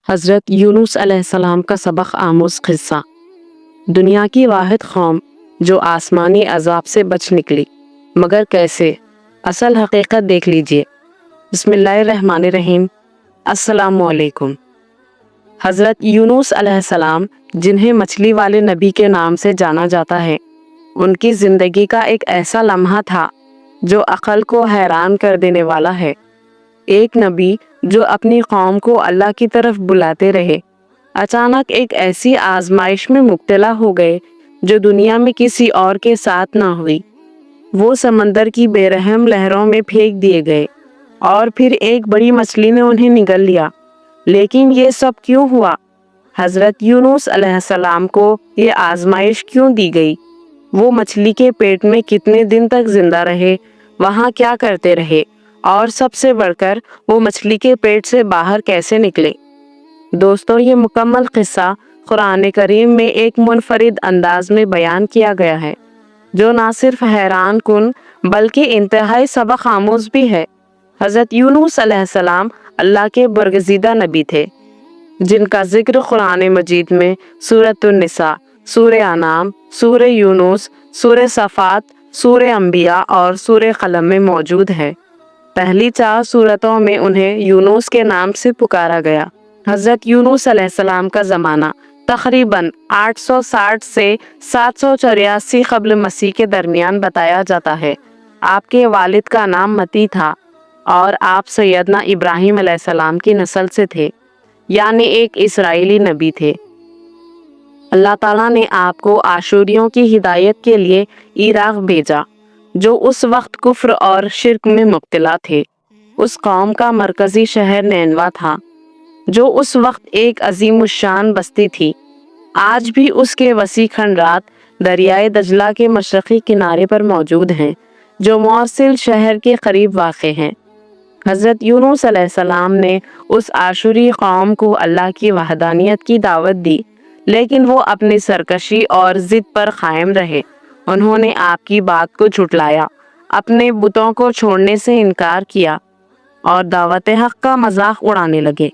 حضرت یونس علیہ السلام کا سبق آموز قصہ۔ دنیا کی واحد قوم جو آسمانی عذاب سے بچ نکلی، مگر کیسے؟ اصل حقیقت دیکھ لیجئے۔ بسم اللہ الرحمن الرحیم۔ السلام علیکم۔ حضرت یونس علیہ السلام، جنہیں مچھلی والے نبی کے نام سے جانا جاتا ہے، ان کی زندگی کا ایک ایسا لمحہ تھا جو عقل کو حیران کر دینے والا ہے۔ ایک نبی جو اپنی قوم کو اللہ کی طرف بلاتے رہے، اچانک ایک ایسی آزمائش میں مبتلا ہو گئے جو دنیا میں کسی اور کے ساتھ نہ ہوئی۔ وہ سمندر کی بے رحم لہروں میں پھینک دیے گئے اور پھر ایک بڑی مچھلی نے انہیں نگل لیا۔ لیکن یہ سب کیوں ہوا؟ حضرت یونس علیہ السلام کو یہ آزمائش کیوں دی گئی؟ وہ مچھلی کے پیٹ میں کتنے دن تک زندہ رہے، وہاں کیا کرتے رہے، اور سب سے بڑھ کر وہ مچھلی کے پیٹ سے باہر کیسے نکلے؟ دوستو، یہ مکمل قصہ قرآن کریم میں ایک منفرد انداز میں بیان کیا گیا ہے، جو نہ صرف حیران کن بلکہ انتہائی سبق آموز بھی ہے۔ حضرت یونس علیہ السلام اللہ کے برگزیدہ نبی تھے، جن کا ذکر قرآن مجید میں سورۃ النساء، سورہ انعام، سورہ یونس، سورہ صفات، سورہ انبیاء اور سورہ قلم میں موجود ہے۔ پہلی 4 سورتوں میں انہیں یونس کے نام سے پکارا گیا۔ حضرت یونس علیہ السلام کا زمانہ تقریباً 860 سے 784 قبل مسیح کے درمیان بتایا جاتا ہے۔ آپ کے والد کا نام متی تھا اور آپ سیدنا ابراہیم علیہ السلام کی نسل سے تھے، یعنی ایک اسرائیلی نبی تھے۔ اللہ تعالیٰ نے آپ کو آشوریوں کی ہدایت کے لیے عراق بھیجا، جو اس وقت کفر اور شرک میں مبتلا تھے۔ اس قوم کا مرکزی شہر نینوا تھا، جو اس وقت ایک عظیم الشان بستی تھی۔ آج بھی اس کے وسیع کھنڈرات دریائے دجلہ کے مشرقی کنارے پر موجود ہیں، جو موصل شہر کے قریب واقع ہیں۔ حضرت یونس علیہ السلام نے اس آشوری قوم کو اللہ کی وحدانیت کی دعوت دی، لیکن وہ اپنی سرکشی اور ضد پر قائم رہے۔ انہوں نے آپ کی بات کو جھٹلایا، اپنے بتوں کو چھوڑنے سے انکار کیا اور دعوت حق کا مذاق اڑانے لگے۔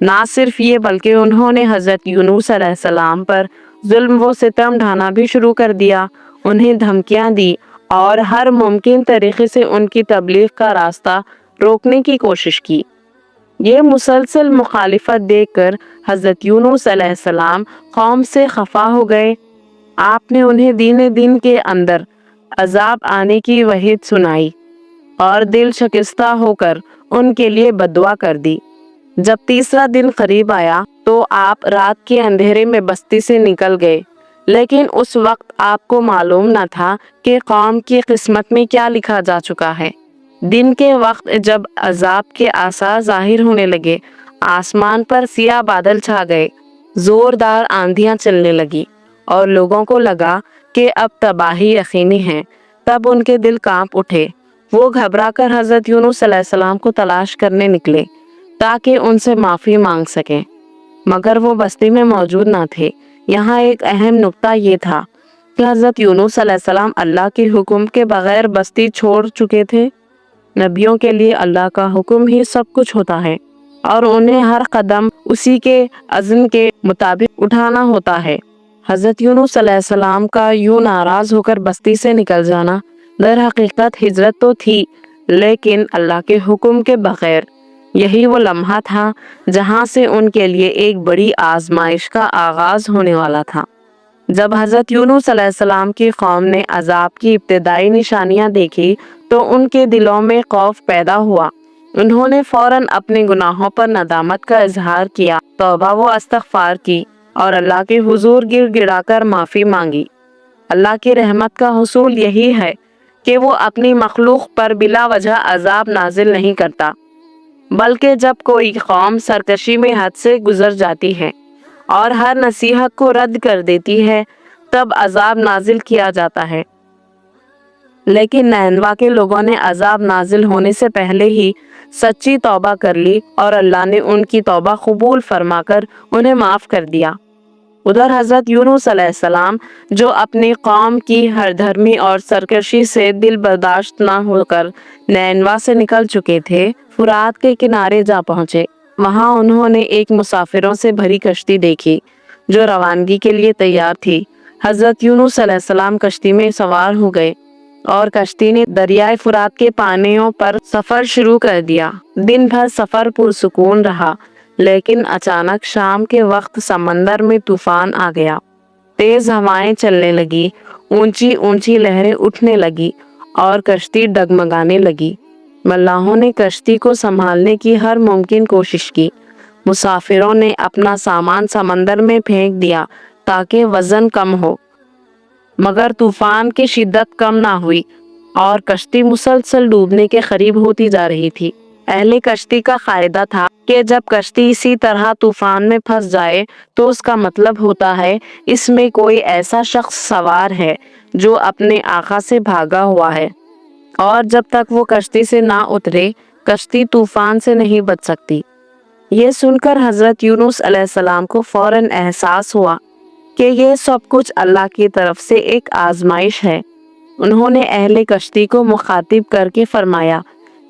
نہ صرف یہ بلکہ انہوں نے حضرت یونس علیہ السلام پر ظلم و ستم ڈھانا بھی شروع کر دیا، انہیں دھمکیاں دی اور ہر ممکن طریقے سے ان کی تبلیغ کا راستہ روکنے کی کوشش کی۔ یہ مسلسل مخالفت دیکھ کر حضرت یونس علیہ السلام قوم سے خفا ہو گئے۔ آپ نے انہیں دن کے اندر عذاب آنے کی وعید سنائی اور دل شکستہ ہو کر ان کے لیے بددعا کر دی۔ جب تیسرا دن قریب آیا تو آپ رات کے اندھیرے میں بستی سے نکل گئے، لیکن اس وقت آپ کو معلوم نہ تھا کہ قوم کی قسمت میں کیا لکھا جا چکا ہے۔ دن کے وقت جب عذاب کے آثار ظاہر ہونے لگے، آسمان پر سیاہ بادل چھا گئے، زوردار آندھیاں چلنے لگی اور لوگوں کو لگا کہ اب تباہی یقینی ہے۔ تب ان کے دل کانپ اٹھے۔ وہ گھبرا کر حضرت یونس علیہ السلام کو تلاش کرنے نکلے تاکہ ان سے معافی مانگ سکیں، مگر وہ بستی میں موجود نہ تھے۔ یہاں ایک اہم نکتہ یہ تھا کہ حضرت یونس علیہ السلام اللہ کے حکم کے بغیر بستی چھوڑ چکے تھے۔ نبیوں کے لیے اللہ کا حکم ہی سب کچھ ہوتا ہے اور انہیں ہر قدم اسی کے اذن کے مطابق اٹھانا ہوتا ہے۔ حضرت یونس علیہ السلام کا یوں ناراض ہو کر بستی سے نکل جانا در حقیقت ہجرت تو تھی، لیکن اللہ کے حکم کے بغیر۔ یہی وہ لمحہ تھا جہاں سے ان کے لیے ایک بڑی آزمائش کا آغاز ہونے والا تھا۔ جب حضرت یونس علیہ السلام کی قوم نے عذاب کی ابتدائی نشانیاں دیکھی تو ان کے دلوں میں خوف پیدا ہوا۔ انہوں نے فوراً اپنے گناہوں پر ندامت کا اظہار کیا، توبہ و استغفار کی اور اللہ کے حضور گر گڑا کر معافی مانگی۔ اللہ کی رحمت کا حصول یہی ہے کہ وہ اپنی مخلوق پر بلا وجہ عذاب نازل نہیں کرتا، بلکہ جب کوئی قوم سرکشی میں حد سے گزر جاتی ہے اور ہر نصیحت کو رد کر دیتی ہے، تب عذاب نازل کیا جاتا ہے۔ لیکن نینوا کے لوگوں نے عذاب نازل ہونے سے پہلے ہی سچی توبہ کر لی اور اللہ نے ان کی توبہ قبول فرما کر انہیں معاف کر دیا۔ ادھر حضرت یونس علیہ السلام جو اپنی قوم کی ہر دھرمی اور سرکشی سے دل برداشت نہ ہو کر نینوا سے نکل چکے تھے، فرات کے کنارے جا پہنچے۔ وہاں انہوں نے ایک مسافروں سے بھری کشتی دیکھی جو روانگی کے لیے تیار تھی۔ حضرت یونس علیہ السلام کشتی میں سوار ہو گئے اور کشتی نے دریائے فرات کے پانیوں پر سفر شروع کر دیا۔ دن بھر سفر پرسکون رہا، لیکن اچانک شام کے وقت سمندر میں طوفان آ گیا۔ تیز ہوائیں چلنے لگی، اونچی اونچی لہریں اٹھنے لگی اور کشتی ڈگمگانے لگی۔ ملاحوں نے کشتی کو سنبھالنے کی ہر ممکن کوشش کی۔ مسافروں نے اپنا سامان سمندر میں پھینک دیا تاکہ وزن کم ہو، مگر طوفان کی شدت کم نہ ہوئی اور کشتی مسلسل ڈوبنے کے قریب ہوتی جا رہی تھی۔ اہل کشتی کا قاعدہ تھا کہ جب کشتی اسی طرح طوفان میں پھنس جائے تو اس کا مطلب ہوتا ہے اس میں کوئی ایسا شخص سوار ہے جو اپنے آقا سے بھاگا ہوا ہے، اور جب تک وہ کشتی سے نہ اترے کشتی طوفان سے نہیں بچ سکتی۔ یہ سن کر حضرت یونس علیہ السلام کو فوراً احساس ہوا کہ یہ سب کچھ اللہ کی طرف سے ایک آزمائش ہے۔ انہوں نے اہل کشتی کو مخاطب کر کے فرمایا،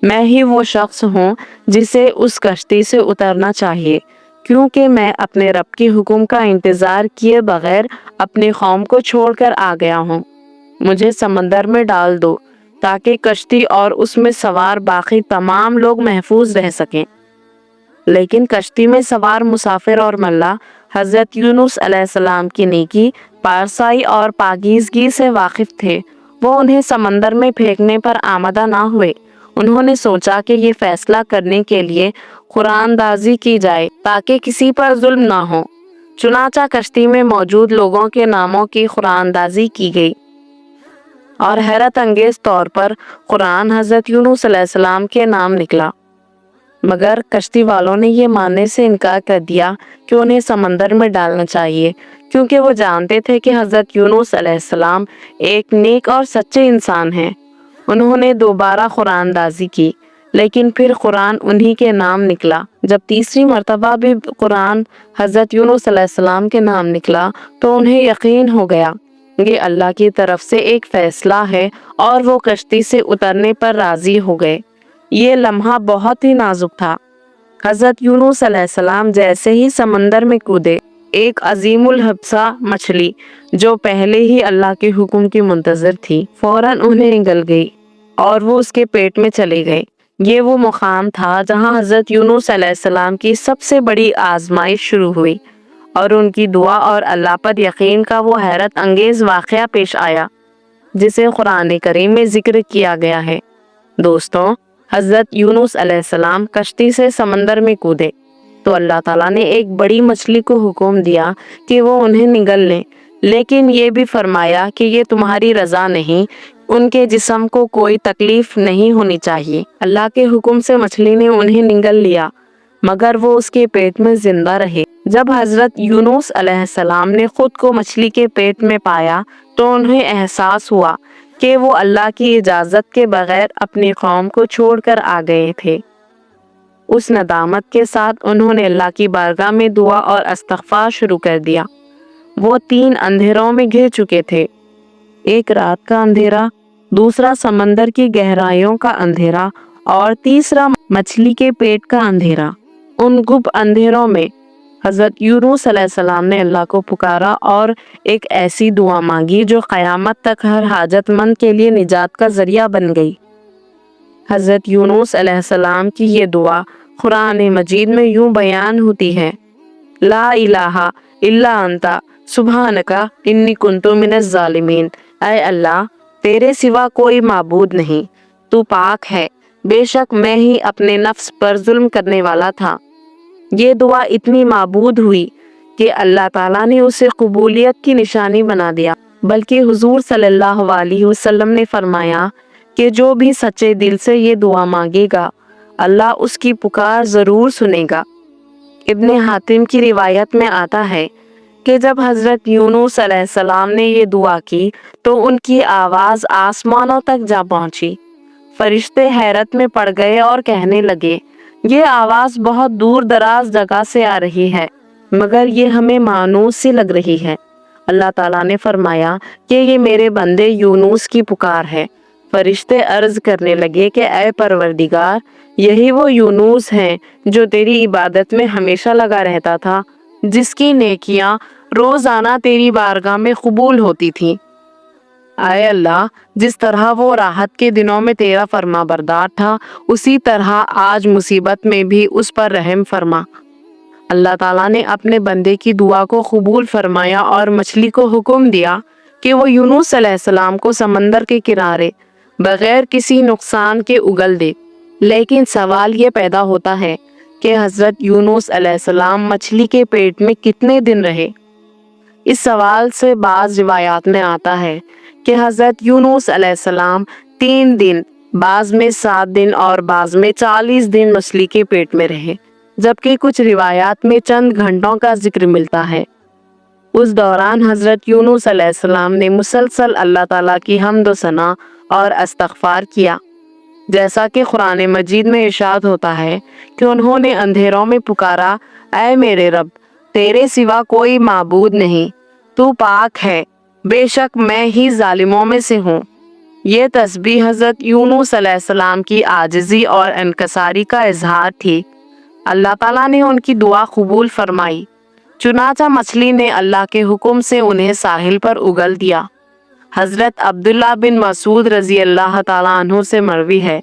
میں ہی وہ شخص ہوں جسے اس کشتی سے اترنا چاہیے، کیونکہ میں اپنے رب کے حکم کا انتظار کیے بغیر اپنی قوم کو چھوڑ کر آ گیا ہوں۔ مجھے سمندر میں ڈال دو تاکہ کشتی اور اس میں سوار باقی تمام لوگ محفوظ رہ سکیں۔ لیکن کشتی میں سوار مسافر اور ملا حضرت یونس علیہ السلام کی نیکی، پارسائی اور پاکیزگی سے واقف تھے۔ وہ انہیں سمندر میں پھینکنے پر آمادہ نہ ہوئے۔ انہوں نے سوچا کہ یہ فیصلہ کرنے کے لیے قرآن اندازی کی جائے تاکہ کسی پر ظلم نہ ہو۔ چنانچہ کشتی میں موجود لوگوں کے ناموں کی قرآن اندازی کی گئی اور حیرت انگیز طور پر قرآن حضرت یونس علیہ السلام کے نام نکلا، مگر کشتی والوں نے یہ ماننے سے انکار کر دیا کہ انہیں سمندر میں ڈالنا چاہیے، کیونکہ وہ جانتے تھے کہ حضرت یونس علیہ السلام ایک نیک اور سچے انسان ہیں۔ انہوں نے دوبارہ قرآن اندازی کی، لیکن پھر قرآن انہی کے نام نکلا۔ جب تیسری مرتبہ بھی قرآن حضرت یونس علیہ السلام کے نام نکلا تو انہیں یقین ہو گیا یہ اللہ کی طرف سے ایک فیصلہ ہے، اور وہ کشتی سے اترنے پر راضی ہو گئے۔ یہ لمحہ بہت ہی نازک تھا۔ حضرت یونس علیہ السلام جیسے ہی سمندر میں کودے، ایک عظیم الحبسہ مچھلی جو پہلے ہی اللہ کے حکم کی منتظر تھی فوراً انہیں نگل گئی اور وہ اس کے پیٹ میں چلے گئے۔ یہ وہ مقام تھا جہاں حضرت یونس علیہ السلام کی سب سے بڑی آزمائش شروع ہوئی، اور ان کی دعا اور اللہ پر یقین کا وہ حیرت انگیز واقعہ پیش آیا جسے قرآن کریم میں ذکر کیا گیا ہے۔ دوستوں، حضرت یونس علیہ السلام کشتی سے سمندر میں کودے تو اللہ تعالیٰ نے ایک بڑی مچھلی کو حکم دیا کہ وہ انہیں نگل لیں، لیکن یہ بھی فرمایا کہ یہ تمہاری رضا نہیں، ان کے جسم کو کوئی تکلیف نہیں ہونی چاہیے۔ اللہ کے حکم سے مچھلی نے انہیں نگل لیا، مگر وہ اس کے پیٹ میں زندہ رہے۔ جب حضرت یونس علیہ السلام نے خود کو مچھلی کے پیٹ میں پایا تو انہیں احساس ہوا کہ وہ اللہ کی اجازت کے بغیر اپنی قوم کو چھوڑ کر آ گئے تھے۔ اس ندامت کے ساتھ انہوں نے اللہ کی بارگاہ میں دعا اور استغفار شروع کر دیا۔ وہ 3 اندھیروں میں گھر چکے تھے، ایک رات کا اندھیرا، دوسرا سمندر کی گہرائیوں کا اندھیرا، اور تیسرا مچھلی کے پیٹ کا اندھیرا۔ ان گپ اندھیروں میں حضرت یونس علیہ السلام نے اللہ کو پکارا اور ایک ایسی دعا مانگی جو قیامت تک ہر حاجت مند کے لیے نجات کا ذریعہ بن گئی۔ حضرت یونس علیہ السلام کی یہ دعا قرآن مجید میں یوں بیان ہوتی ہے، لا الہ الا انت سبحانک انی کنت من الظالمین۔ اے اللہ، تیرے سوا کوئی معبود نہیں، تو پاک ہے، بے شک میں ہی اپنے نفس پر ظلم کرنے والا تھا۔ یہ دعا اتنی معبود ہوئی کہ اللہ تعالیٰ نے اسے قبولیت کی نشانی بنا دیا، بلکہ حضور صلی اللہ علیہ وسلم نے فرمایا کہ جو بھی سچے دل سے یہ دعا مانگے گا اللہ اس کی پکار ضرور سنے گا۔ ابن حاتم کی روایت میں آتا ہے کہ جب حضرت یونس علیہ السلام نے یہ دعا کی تو ان کی آواز آسمانوں تک جا پہنچی۔ فرشتے حیرت میں پڑ گئے اور کہنے لگے، یہ آواز بہت دور دراز جگہ سے آ رہی ہے، مگر یہ ہمیں مانوس سی لگ رہی ہے۔ اللہ تعالیٰ نے فرمایا کہ یہ میرے بندے یونس کی پکار ہے، فرشتے عرض کرنے لگے کہ اے پروردگار، یہی وہ یونس ہیں جو تیری عبادت میں ہمیشہ لگا رہتا تھا، جس کی نیکیاں روزانہ تیری بارگاہ میں قبول ہوتی تھیں۔ اے اللہ، جس طرح وہ راحت کے دنوں میں تیرا فرما بردار تھا، اسی طرح آج مصیبت میں بھی اس پر رحم فرما۔ اللہ تعالیٰ نے اپنے بندے کی دعا کو قبول فرمایا اور مچھلی کو حکم دیا کہ وہ یونس علیہ السلام کو سمندر کے کنارے بغیر کسی نقصان کے اگل دے۔ لیکن سوال یہ پیدا ہوتا ہے کہ حضرت یونس علیہ السلام مچھلی کے پیٹ میں کتنے دن رہے؟ اس سوال سے بعض روایات میں آتا ہے کہ حضرت یونس علیہ السلام 3 دن، بعض میں 7 دن اور بعض میں 40 دن مچھلی کے پیٹ میں رہے، جبکہ کچھ روایات میں چند گھنٹوں کا ذکر ملتا ہے۔ اس دوران حضرت یونس علیہ السلام نے مسلسل اللہ تعالیٰ کی حمد و ثنا اور استغفار کیا، جیسا کہ قرآن مجید میں ارشاد ہوتا ہے کہ انہوں نے اندھیروں میں پکارا، اے میرے رب، تیرے سوا کوئی معبود نہیں، تو پاک ہے، بے شک میں ہی ظالموں میں سے ہوں۔ یہ تسبیح حضرت یونس علیہ السلام کی عاجزی اور انکساری کا اظہار تھی۔ اللہ تعالیٰ نے ان کی دعا قبول فرمائی، چنانچہ مچھلی نے اللہ کے حکم سے انہیں ساحل پر اگل دیا۔ حضرت عبداللہ بن مسعود رضی اللہ تعالیٰ عنہ سے مروی ہے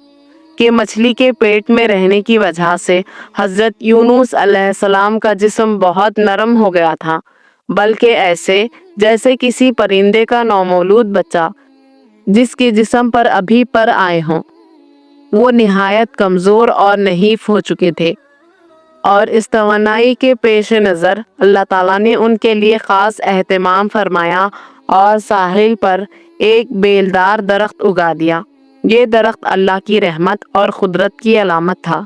کہ مچھلی کے پیٹ میں رہنے کی وجہ سے حضرت یونس علیہ السلام کا جسم بہت نرم ہو گیا تھا، بلکہ ایسے جیسے کسی پرندے کا نومولود بچہ جس کے جسم پر ابھی پر آئے ہوں۔ وہ نہایت کمزور اور نحیف ہو چکے تھے، اور اس توانائی کے پیش نظر اللہ تعالیٰ نے ان کے لیے خاص اہتمام فرمایا اور ساحل پر ایک بیلدار درخت اگا دیا۔ یہ درخت اللہ کی رحمت اور قدرت کی علامت تھا،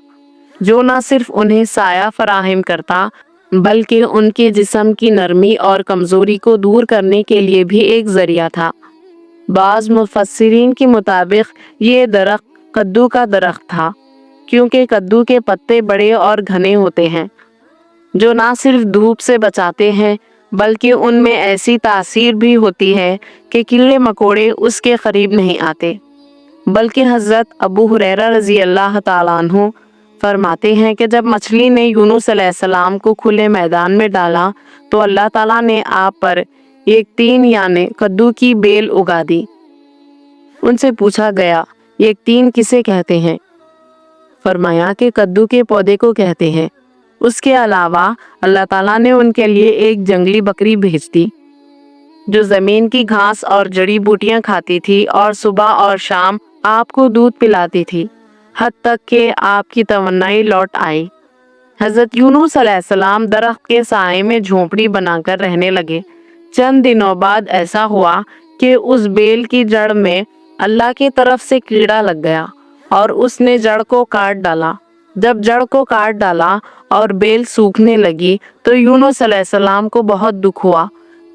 جو نہ صرف انہیں سایہ فراہم کرتا بلکہ ان کے جسم کی نرمی اور کمزوری کو دور کرنے کے لیے بھی ایک ذریعہ تھا۔ بعض مفسرین کے مطابق یہ درخت کدو کا درخت تھا، کیونکہ کدو کے پتے بڑے اور گھنے ہوتے ہیں، جو نہ صرف دھوپ سے بچاتے ہیں بلکہ ان میں ایسی تاثیر بھی ہوتی ہے کہ کیڑے مکوڑے اس کے قریب نہیں آتے۔ بلکہ حضرت ابو ہریرہ رضی اللہ تعالیٰ عنہ فرماتے ہیں کہ جب مچھلی نے یونس علیہ السلام کو کھلے میدان میں ڈالا تو اللہ تعالیٰ نے آپ پر ایک تین یعنی کدو کی بیل اگا دی۔ ان سے پوچھا گیا، ایک تین کسے کہتے ہیں؟ فرمایا کہ کدو کے پودے کو کہتے ہیں۔ اس کے علاوہ اللہ تعالیٰ نے ان کے لیے ایک جنگلی بکری بھیج دی جو زمین کی گھاس اور جڑی بوٹیاں کھاتی تھی اور صبح اور شام آپ کو دودھ پلاتی تھی، حد تک کہ آپ کی توانائی لوٹ آئی۔ حضرت یونس علیہ السلام درخت کے سائے میں جھونپڑی بنا کر رہنے لگے۔ چند دنوں بعد ایسا ہوا کہ اس بیل کی جڑ میں اللہ کی طرف سے کیڑا لگ گیا اور اس نے جڑ کو کاٹ ڈالا۔ جب جڑ کو کاٹ ڈالا اور بیل سوکھنے لگی تو یونس علیہ السلام کو بہت دکھ ہوا۔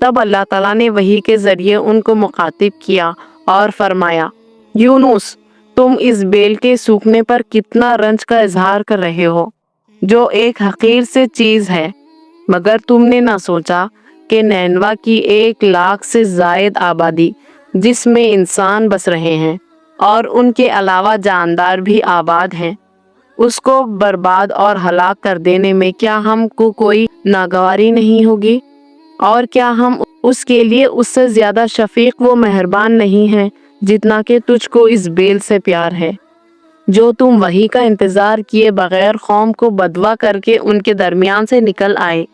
تب اللہ تعالیٰ نے وحی کے ذریعے ان کو مخاطب کیا اور فرمایا، یونس، تم اس بیل کے سوکھنے پر کتنا رنج کا اظہار کر رہے ہو، جو ایک حقیر سے چیز ہے، مگر تم نے نہ سوچا کہ نینوا کی 1,00,000 سے زائد آبادی جس میں انسان بس رہے ہیں اور ان کے علاوہ جاندار بھی آباد ہیں، اس کو برباد اور ہلاک کر دینے میں کیا ہم کو کوئی ناگواری نہیں ہوگی؟ اور کیا ہم اس کے لیے اس سے زیادہ شفیق و مہربان نہیں ہیں جتنا کہ تجھ کو اس بیل سے پیار ہے، جو تم وحی کا انتظار کیے بغیر قوم کو بدوا کر کے ان کے درمیان سے نکل آئے۔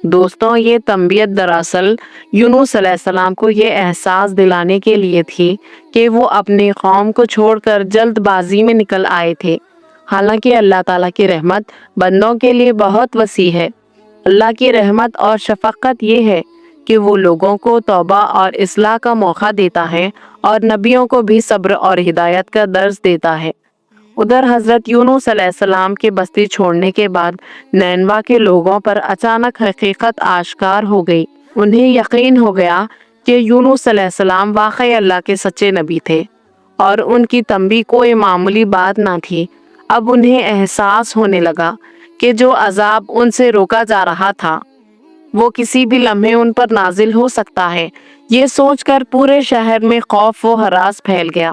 دوستوں، یہ تنبیت دراصل یونس علیہ السلام کو یہ احساس دلانے کے لیے تھی کہ وہ اپنی قوم کو چھوڑ کر جلد بازی میں نکل آئے تھے۔ حالانکہ اللہ تعالیٰ کی رحمت بندوں کے لیے بہت وسیع ہے۔ اللہ کی رحمت اور شفقت یہ ہے کہ وہ لوگوں کو توبہ اور اصلاح کا موقع دیتا ہے اور نبیوں کو بھی صبر اور ہدایت کا درس دیتا ہے۔ ادھر حضرت یونس علیہ السلام کے بستی چھوڑنے کے بعد نینوا کے لوگوں پر اچانک حقیقت آشکار ہو گئی۔ انہیں یقین ہو گیا کہ یونس علیہ السلام واقعی اللہ کے سچے نبی تھے اور ان کی تنبیہ کوئی معمولی بات نہ تھی۔ اب انہیں احساس ہونے لگا کہ جو عذاب ان سے روکا جا رہا تھا وہ کسی بھی لمحے ان پر نازل ہو سکتا ہے۔ یہ سوچ کر پورے شہر میں خوف و ہراس پھیل گیا۔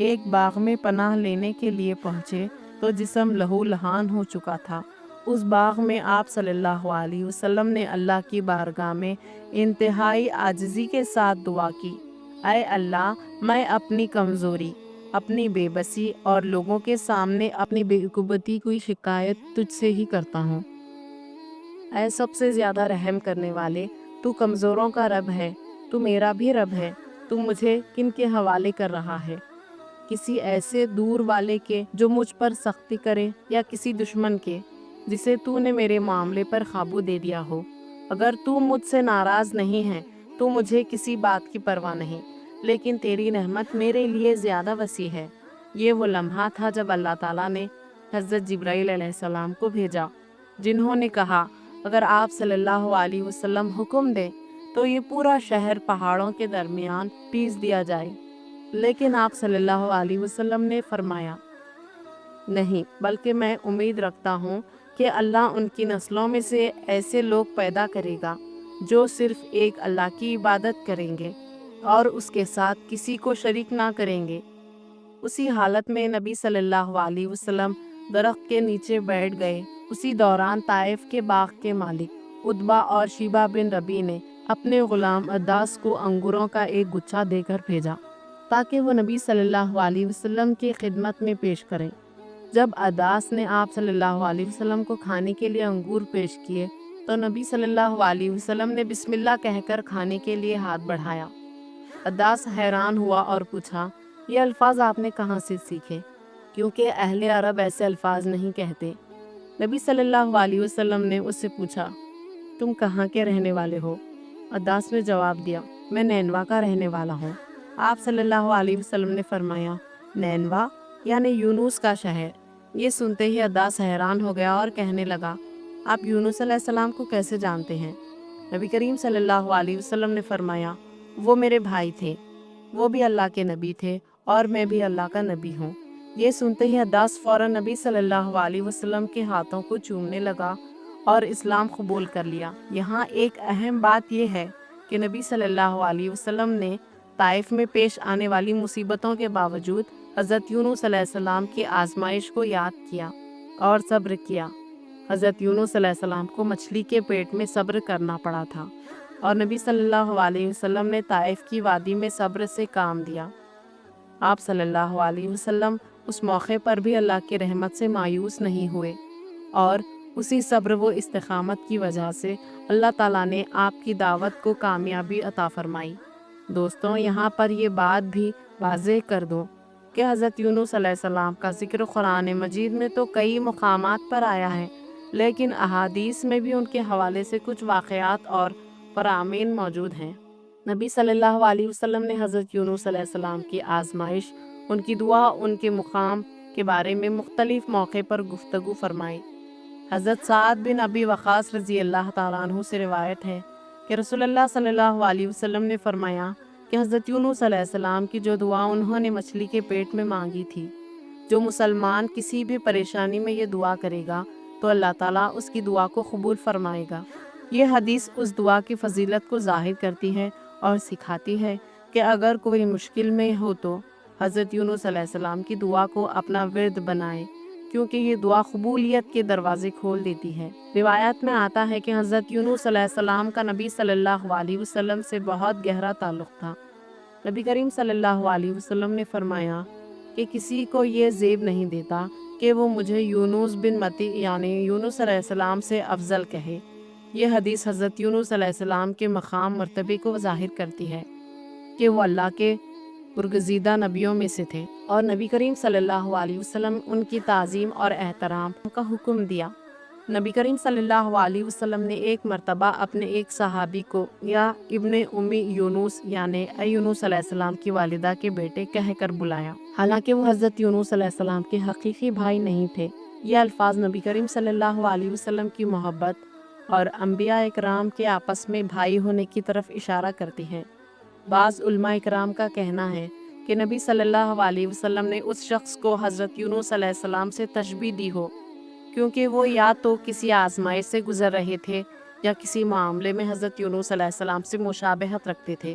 ایک باغ میں پناہ لینے کے لیے پہنچے تو جسم لہو لہان ہو چکا تھا۔ اس باغ میں آپ صلی اللہ علیہ وسلم نے اللہ کی بارگاہ میں انتہائی عاجزی کے ساتھ دعا کی، اے اللہ، میں اپنی کمزوری، اپنی بے بسی اور لوگوں کے سامنے اپنی بے قوتی کی شکایت تجھ سے ہی کرتا ہوں۔ اے سب سے زیادہ رحم کرنے والے، تو کمزوروں کا رب ہے، تو میرا بھی رب ہے، تو مجھے کن کے حوالے کر رہا ہے؟ کسی ایسے دور والے کے جو مجھ پر سختی کرے، یا کسی دشمن کے جسے تو نے میرے معاملے پر قابو دے دیا ہو؟ اگر تو مجھ سے ناراض نہیں ہے تو مجھے کسی بات کی پرواہ نہیں، لیکن تیری رحمت میرے لیے زیادہ وسیع ہے۔ یہ وہ لمحہ تھا جب اللہ تعالیٰ نے حضرت جبرائیل علیہ السلام کو بھیجا، جنہوں نے کہا اگر آپ صلی اللہ علیہ وسلم حکم دیں تو یہ پورا شہر پہاڑوں کے درمیان پیس دیا جائے، لیکن آپ صلی اللہ علیہ وسلم نے فرمایا نہیں، بلکہ میں امید رکھتا ہوں کہ اللہ ان کی نسلوں میں سے ایسے لوگ پیدا کرے گا جو صرف ایک اللہ کی عبادت کریں گے اور اس کے ساتھ کسی کو شریک نہ کریں گے۔ اسی حالت میں نبی صلی اللہ علیہ وسلم درخت کے نیچے بیٹھ گئے۔ اسی دوران طائف کے باغ کے مالک عتبہ اور شیبہ بن ربیع نے اپنے غلام عداس کو انگوروں کا ایک گچھا دے کر بھیجا تاکہ وہ نبی صلی اللہ علیہ وسلم کی خدمت میں پیش کریں۔ جب عداس نے آپ صلی اللہ علیہ وسلم کو کھانے کے لیے انگور پیش کیے تو نبی صلی اللہ علیہ وسلم نے بسم اللہ کہہ کر کھانے کے لیے ہاتھ بڑھایا۔ عداس حیران ہوا اور پوچھا، یہ الفاظ آپ نے کہاں سے سیکھے؟ کیونکہ اہل عرب ایسے الفاظ نہیں کہتے۔ نبی صلی اللہ علیہ وسلم نے اس سے پوچھا، تم کہاں کے رہنے والے ہو؟ عداس نے جواب دیا، میں نینوا کا رہنے والا ہوں۔ آپ صلی اللہ علیہ وسلم نے فرمایا، نینوا یعنی یونس کا شہر۔ یہ سنتے ہی عداس حیران ہو گیا اور کہنے لگا، آپ یونس علیہ السلام کو کیسے جانتے ہیں؟ نبی کریم صلی اللہ علیہ وسلم نے فرمایا، وہ میرے بھائی تھے، وہ بھی اللہ کے نبی تھے اور میں بھی اللہ کا نبی ہوں۔ یہ سنتے ہی عداس فوراً نبی صلی اللہ علیہ وسلم کے ہاتھوں کو چومنے لگا اور اسلام قبول کر لیا۔ یہاں ایک اہم بات یہ ہے کہ نبی صلی اللہ علیہ وسلم نے طائف میں پیش آنے والی مصیبتوں کے باوجود حضرت یونس علیہ السلام کی آزمائش کو یاد کیا اور صبر کیا۔ حضرت یونس علیہ السلام کو مچھلی کے پیٹ میں صبر کرنا پڑا تھا، اور نبی صلی اللہ علیہ وسلم نے طائف کی وادی میں صبر سے کام دیا۔ آپ صلی اللہ علیہ وسلم اس موقع پر بھی اللہ کی رحمت سے مایوس نہیں ہوئے، اور اسی صبر و استقامت کی وجہ سے اللہ تعالیٰ نے آپ کی دعوت کو کامیابی عطا فرمائی۔ دوستوں، یہاں پر یہ بات بھی واضح کر دو کہ حضرت یونس علیہ السلام کا ذکر قرآن مجید میں تو کئی مقامات پر آیا ہے، لیکن احادیث میں بھی ان کے حوالے سے کچھ واقعات اور فرامین موجود ہیں۔ نبی صلی اللہ علیہ وسلم نے حضرت یونس علیہ السلام کی آزمائش، ان کی دعا، ان کے مقام کے بارے میں مختلف موقع پر گفتگو فرمائی۔ حضرت سعد بن ابی وقاص رضی اللہ تعالیٰ عنہ سے روایت ہے کہ رسول اللہ صلی اللہ علیہ وسلم نے فرمایا کہ حضرت یونس علیہ السلام کی جو دعا انہوں نے مچھلی کے پیٹ میں مانگی تھی، جو مسلمان کسی بھی پریشانی میں یہ دعا کرے گا تو اللہ تعالیٰ اس کی دعا کو قبول فرمائے گا۔ یہ حدیث اس دعا کی فضیلت کو ظاہر کرتی ہے اور سکھاتی ہے کہ اگر کوئی مشکل میں ہو تو حضرت یونس علیہ السلام کی دعا کو اپنا ورد بنائے، کیونکہ یہ دعا قبولیت کے دروازے کھول دیتی ہے۔ روایات میں آتا ہے کہ حضرت یونس علیہ السلام کا نبی صلی اللہ علیہ وسلم سے بہت گہرا تعلق تھا۔ نبی کریم صلی اللہ علیہ وسلم نے فرمایا کہ کسی کو یہ زیب نہیں دیتا کہ وہ مجھے یونس بن متی یعنی یونس علیہ السلام سے افضل کہے۔ یہ حدیث حضرت یونس علیہ السلام کے مقام مرتبے کو ظاہر کرتی ہے کہ وہ اللہ کے برگزیدہ نبیوں میں سے تھے، اور نبی کریم صلی اللہ علیہ وسلم ان کی تعظیم اور احترام کا حکم دیا۔ نبی کریم صلی اللہ علیہ وسلم نے ایک مرتبہ اپنے ایک صحابی کو یا ابن امی یونس یعنی اے یونس علیہ السلام کی والدہ کے بیٹے کہہ کر بلایا، حالانکہ وہ حضرت یونس علیہ السلام کے حقیقی بھائی نہیں تھے۔ یہ الفاظ نبی کریم صلی اللہ علیہ وسلم کی محبت اور انبیاء اکرام کے آپس میں بھائی ہونے کی طرف اشارہ کرتی ہیں۔ بعض علماء اکرام کا کہنا ہے کہ نبی صلی اللہ علیہ وسلم نے اس شخص کو حضرت یونس علیہ السلام سے تشبیہ دی ہو، کیونکہ وہ یا تو کسی آزمائش سے گزر رہے تھے یا کسی معاملے میں حضرت یونس علیہ السلام سے مشابہت رکھتے تھے۔